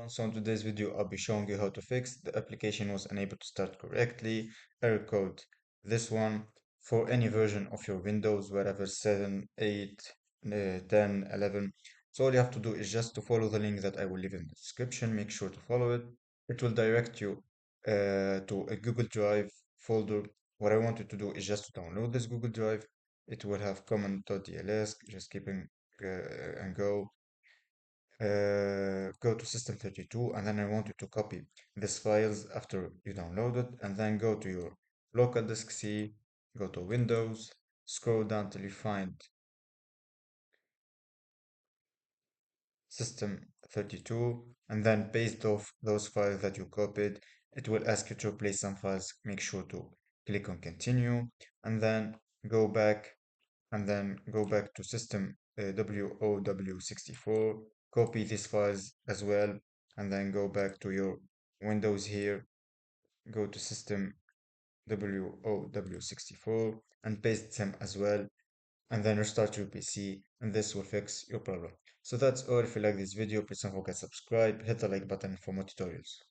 So in today's video, I'll be showing you how to fix the application was unable to start correctly. Error code, this one for any version of your Windows, wherever 7, 8, 10, 11. So all you have to do is just to follow the link that I will leave in the description. Make sure to follow it. It will direct you to a Google Drive folder. What I want you to do is just to download this Google Drive. It will have common.dls, just keeping and go to system32, and then I want you to copy these files after you download it, and then go to your local disk C, go to Windows, scroll down till you find system32, and then paste off those files that you copied. It will ask you to replace some files. Make sure to click on continue, and then go back go back to system WOW64, copy these files as well, and then go back to your Windows here, go to system WOW64 and paste them as well, and then restart your PC, and this will fix your problem. So that's all. If you like this video, please don't forget to subscribe, hit the like button for more tutorials.